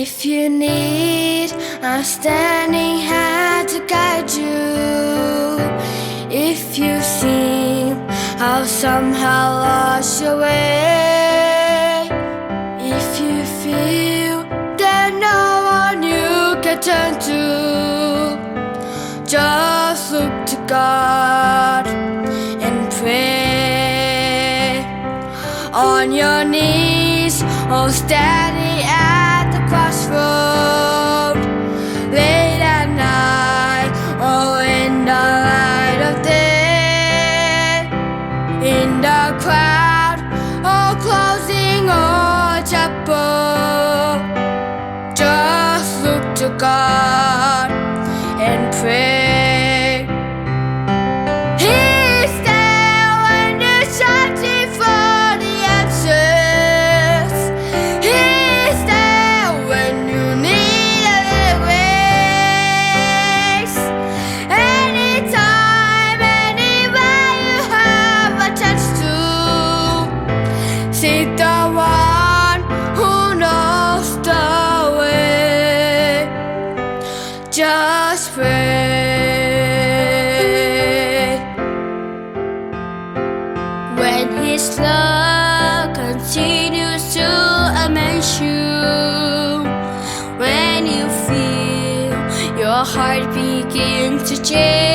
If you need a standing hand to guide you, if you seem how somehow lost your way, if you feel that no one you can turn to, just look to God and pray on your knees or standing at the crossroad, late at night or in the light of day, in the crowd or closing or chapel, just look to God and pray. He's there when you're searching for the answers. He's there when you need a little grace. Anytime, anywhere you have a chance to seek the one who knows the way. Just pray. When His love continues to amaze you, when you feel your heart begin to change,